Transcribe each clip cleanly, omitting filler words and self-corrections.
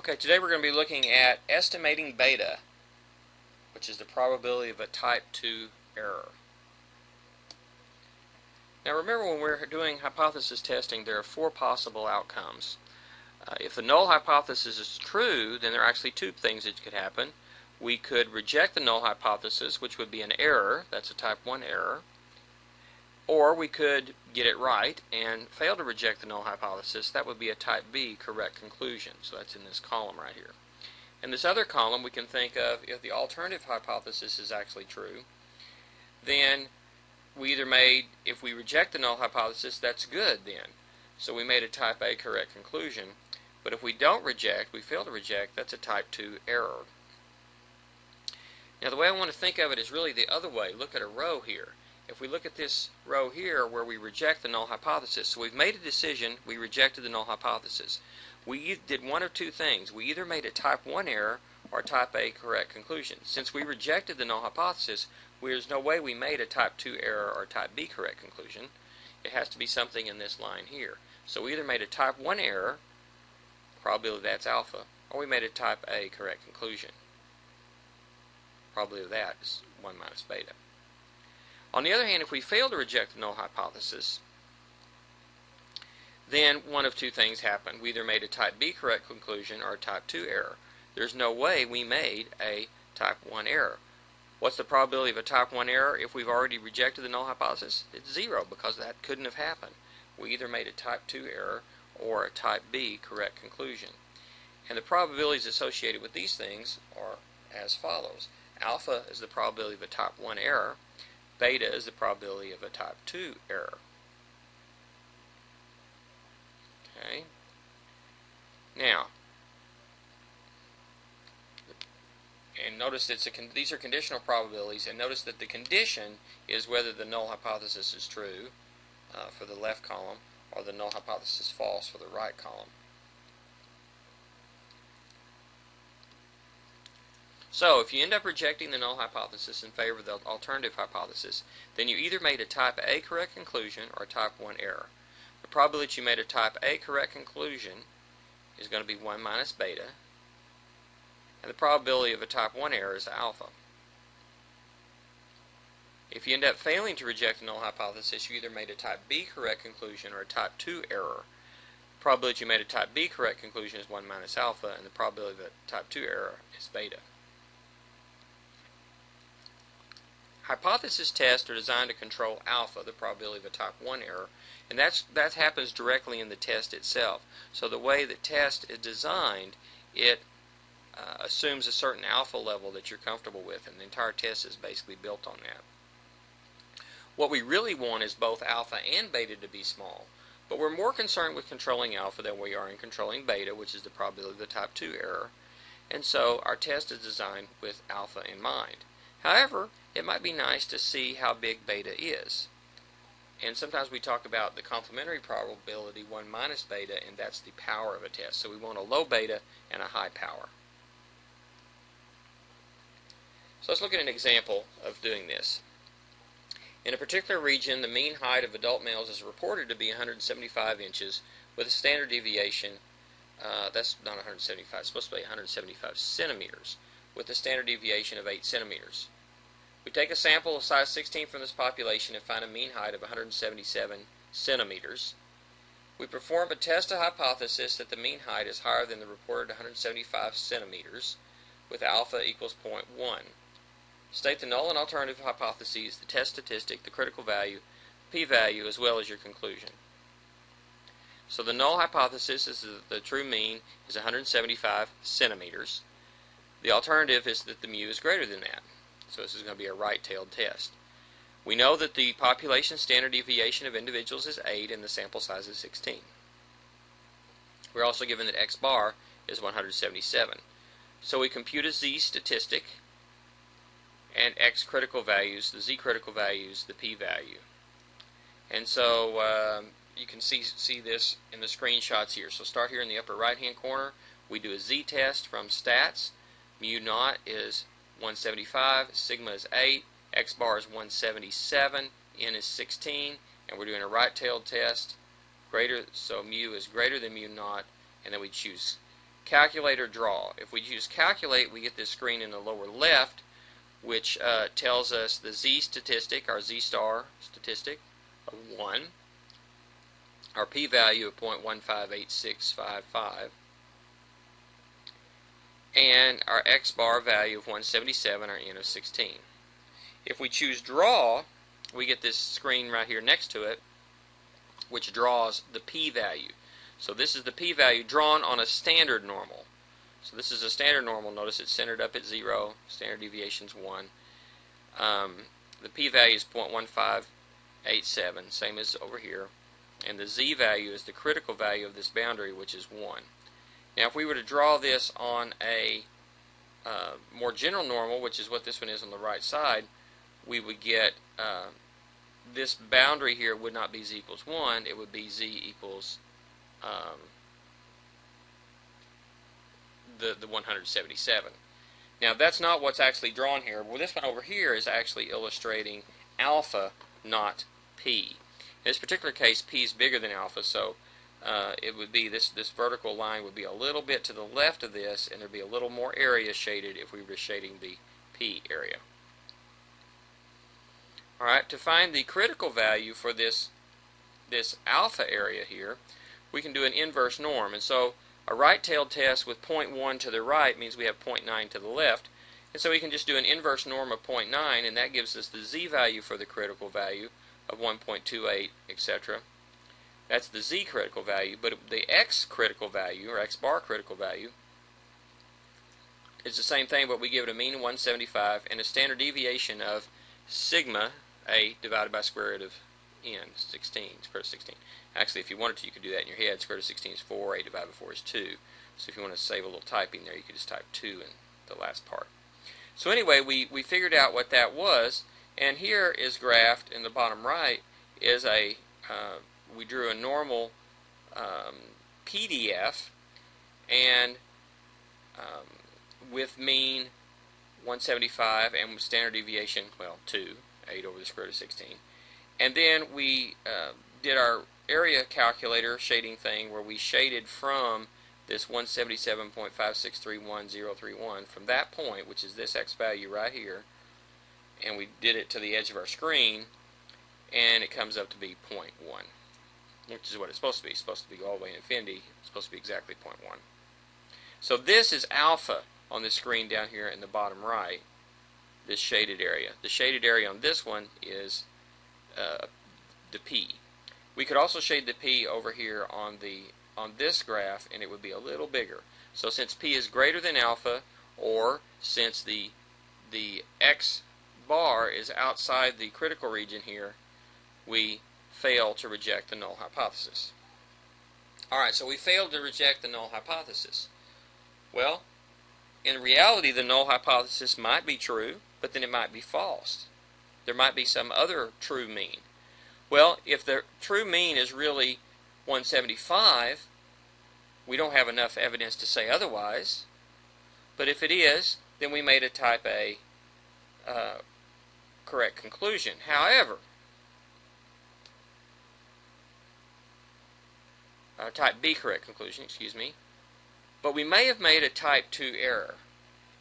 Okay, today we're going to be looking at estimating beta, which is the probability of a type 2 error. Now remember, when we're doing hypothesis testing, there are four possible outcomes. If the null hypothesis is true, then there are actually two things that could happen. We could reject the null hypothesis, which would be an error. That's a type 1 error. Or we could get it right and fail to reject the null hypothesis. That would be a type B correct conclusion. So that's in this column right here. In this other column, we can think of if the alternative hypothesis is actually true, then we either made, if we reject the null hypothesis, that's good then. So we made a type A correct conclusion. But if we don't reject, we fail to reject, that's a type 2 error. Now the way I want to think of it is really the other way. Look at a row here. If we look at this row here where we reject the null hypothesis, so we've made a decision, we rejected the null hypothesis. We did one of two things. We either made a type 1 error or a type A correct conclusion. Since we rejected the null hypothesis, there's no way we made a type 2 error or a type B correct conclusion. It has to be something in this line here. So we either made a type 1 error, probability that's alpha, or we made a type A correct conclusion. Probability of that is 1 minus beta. On the other hand, if we fail to reject the null hypothesis, then one of two things happened. We either made a type B correct conclusion or a type 2 error. There's no way we made a type 1 error. What's the probability of a type 1 error if we've already rejected the null hypothesis? It's 0, because that couldn't have happened. We either made a type 2 error or a type B correct conclusion. And the probabilities associated with these things are as follows. Alpha is the probability of a type 1 error. Beta is the probability of a type 2 error. Okay. Now, and notice that these are conditional probabilities, and notice that the condition is whether the null hypothesis is true for the left column or the null hypothesis is false for the right column. So if you end up rejecting the null hypothesis in favor of the alternative hypothesis, then you either made a type A correct conclusion or a type 1 error. The probability that you made a type A correct conclusion is going to be 1 minus beta, and the probability of a type 1 error is alpha. If you end up failing to reject the null hypothesis, you either made a type B correct conclusion or a type 2 error. The probability that you made a type B correct conclusion is 1 minus alpha, and the probability of a type 2 error is beta. Hypothesis tests are designed to control alpha, the probability of a type 1 error, and that happens directly in the test itself. So the way the test is designed, it assumes a certain alpha level that you're comfortable with, and the entire test is basically built on that. What we really want is both alpha and beta to be small, but we're more concerned with controlling alpha than we are in controlling beta, which is the probability of the type 2 error, and so our test is designed with alpha in mind. However, it might be nice to see how big beta is. And sometimes we talk about the complementary probability, 1 minus beta, and that's the power of a test. So we want a low beta and a high power. So let's look at an example of doing this. In a particular region, the mean height of adult males is reported to be 175 inches with a standard deviation, that's not 175, it's supposed to be 175 centimeters, with a standard deviation of 8 centimeters. We take a sample of size 16 from this population and find a mean height of 177 centimeters. We perform a test of hypothesis that the mean height is higher than the reported 175 centimeters with alpha equals 0.1. State the null and alternative hypotheses, the test statistic, the critical value, p-value, as well as your conclusion. So the null hypothesis is that the true mean is 175 centimeters. The alternative is that the mu is greater than that. So this is going to be a right-tailed test. We know that the population standard deviation of individuals is 8 and the sample size is 16. We're also given that x bar is 177. So we compute a z statistic and x critical values, the z critical values, the p-value. And so you can see this in the screenshots here. So start here in the upper right-hand corner. We do a z-test from stats. Mu naught is 175, sigma is 8, x bar is 177, n is 16, and we're doing a right-tailed test. So mu is greater than mu naught, and then we choose calculate or draw. If we choose calculate, we get this screen in the lower left, which tells us the z statistic, our z-star statistic of 1, our p-value of 0.158655, and our x-bar value of 177, our n of 16. If we choose draw, we get this screen right here next to it, which draws the p-value. So this is the p-value drawn on a standard normal. So this is a standard normal. Notice it's centered up at 0. Standard deviation is 1. The p-value is 0.1587, same as over here. And the z-value is the critical value of this boundary, which is 1. Now if we were to draw this on a more general normal, which is what this one is on the right side, we would get this boundary here would not be z equals 1, it would be z equals the 177. Now that's not what's actually drawn here. Well, this one over here is actually illustrating alpha, not p. In this particular case, p is bigger than alpha, so it would be this vertical line would be a little bit to the left of this, and there'd be a little more area shaded if we were shading the p area. Alright, to find the critical value for this alpha area here, we can do an inverse norm. And so a right-tailed test with 0.1 to the right means we have 0.9 to the left. And so we can just do an inverse norm of 0.9, and that gives us the z-value for the critical value of 1.28, etc. That's the z critical value, but the x critical value, or x-bar critical value, is the same thing, but we give it a mean of 175 and a standard deviation of sigma a divided by square root of n, 16, square root of 16. Actually, if you wanted to, you could do that in your head. Square root of 16 is 4, a divided by 4 is 2. So if you want to save a little typing there, you could just type 2 in the last part. So anyway, we figured out what that was, and here is graphed in the bottom right is a, we drew a normal PDF, and with mean 175 and with standard deviation, well, 2, 8 over the square root of 16. And then we did our area calculator shading thing where we shaded from this 177.5631031 from that point, which is this x value right here, and we did it to the edge of our screen, and it comes up to be 0.1, which is what it's supposed to be. It's supposed to be all the way in infinity. It's supposed to be exactly 0.1. So this is alpha on this screen down here in the bottom right, this shaded area. The shaded area on this one is the p. We could also shade the p over here on this graph, and it would be a little bigger. So since p is greater than alpha, or since the x bar is outside the critical region here, we fail to reject the null hypothesis. Alright, so we failed to reject the null hypothesis. Well, in reality, the null hypothesis might be true, but then it might be false. There might be some other true mean. Well, if the true mean is really 175, we don't have enough evidence to say otherwise. But if it is, then we made a type A correct conclusion. However, type B correct conclusion, excuse me. But we may have made a type 2 error,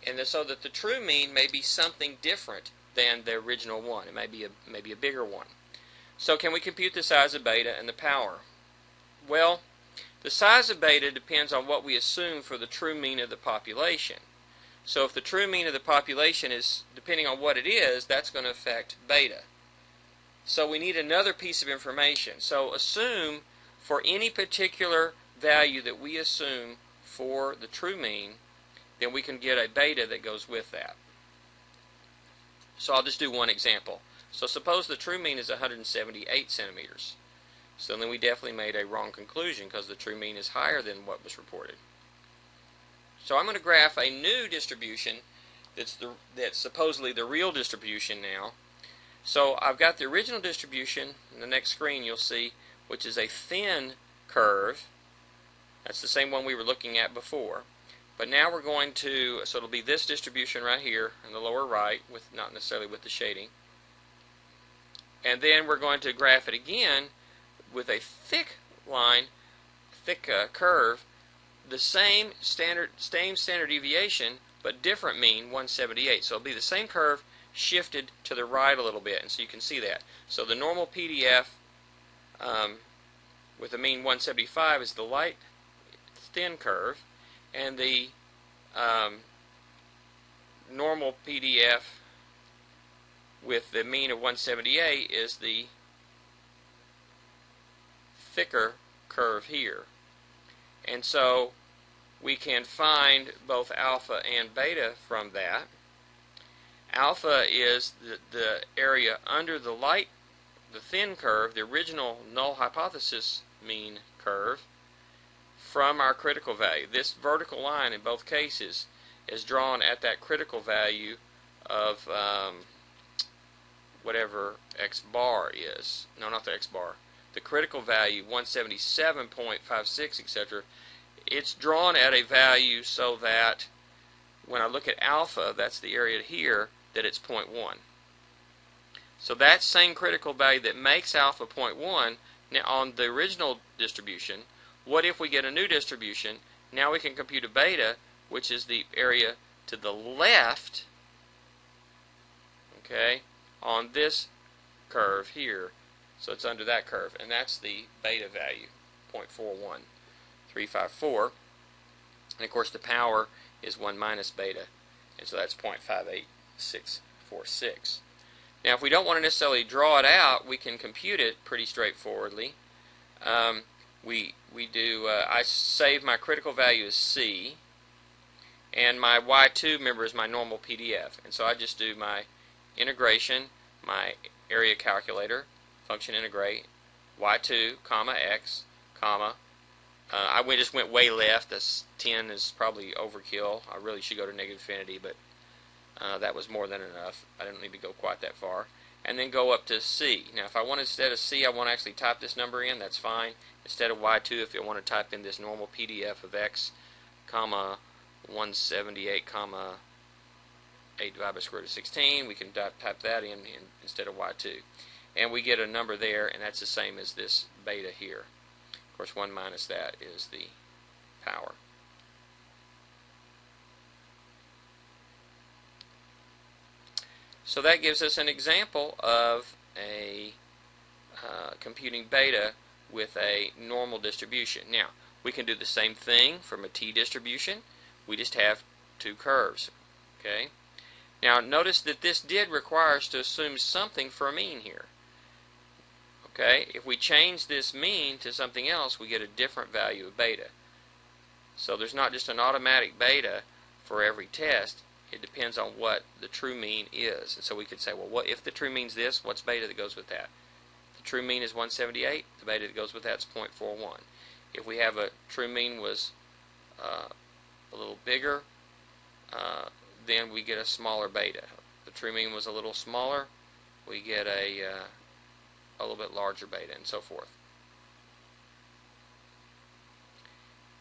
and so that the true mean may be something different than the original one. It may be a bigger one. So can we compute the size of beta and the power? Well, the size of beta depends on what we assume for the true mean of the population. So if the true mean of the population is, depending on what it is, that's going to affect beta. So we need another piece of information. So assume for any particular value that we assume for the true mean, then we can get a beta that goes with that. So I'll just do one example. So suppose the true mean is 178 centimeters. So then we definitely made a wrong conclusion because the true mean is higher than what was reported. So I'm going to graph a new distribution that's supposedly the real distribution now. So I've got the original distribution in the next screen you'll see, which is a thin curve. That's the same one we were looking at before. But now we're going to, so it'll be this distribution right here in the lower right, with not necessarily with the shading. And then we're going to graph it again with a thick line, thick curve the same standard deviation, but different mean, 178. So it'll be the same curve shifted to the right a little bit, and so you can see that. So the normal PDF with a mean 175 is the light thin curve, and the normal PDF with the mean of 178 is the thicker curve here. And so we can find both alpha and beta from that. Alpha is the area under the thin curve, the original null hypothesis mean curve, from our critical value. This vertical line in both cases is drawn at that critical value of whatever x bar is. No, not the x bar. The critical value, 177.56, etc. It's drawn at a value so that when I look at alpha, that's the area here, that it's 0.1. So that same critical value that makes alpha 0.1, now on the original distribution, what if we get a new distribution? Now we can compute a beta, which is the area to the left, okay, on this curve here. So it's under that curve, and that's the beta value, 0.41354. And of course the power is 1 minus beta, and so that's 0.58646. Now if we don't want to necessarily draw it out, we can compute it pretty straightforwardly. I save my critical value as C, and my Y2, remember, is my normal PDF. And so I just do my integration, my area calculator, function integrate, Y2, comma, X, comma. I just went way left. This 10 is probably overkill. I really should go to negative infinity, but that was more than enough. I didn't need to go quite that far. And then go up to C. Now if I want, instead of C, I want to actually type this number in, that's fine. Instead of Y2, if you want to type in this normal PDF of X, comma, 178, comma, 8 divided by square root of 16, we can type that in instead of Y2. And we get a number there, and that's the same as this beta here. Of course, 1 minus that is the power. So that gives us an example of a computing beta with a normal distribution. Now, we can do the same thing from a t-distribution. We just have two curves. Okay. Now, notice that this did require us to assume something for a mean here. Okay. If we change this mean to something else, we get a different value of beta. So there's not just an automatic beta for every test. It depends on what the true mean is. And so we could say, well, what if the true mean is this, what's beta that goes with that? If the true mean is 178, the beta that goes with that is 0.41. If we have a true mean was a little bigger, then we get a smaller beta. If the true mean was a little smaller, we get a little bit larger beta, and so forth.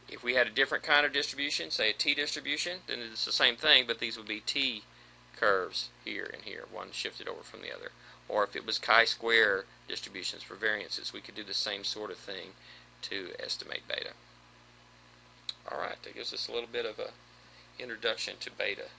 If we had a different kind of distribution, say a t-distribution, then it's the same thing, but these would be t curves here and here, one shifted over from the other. Or if it was chi-square distributions for variances, we could do the same sort of thing to estimate beta. Alright, that gives us a little bit of an introduction to beta.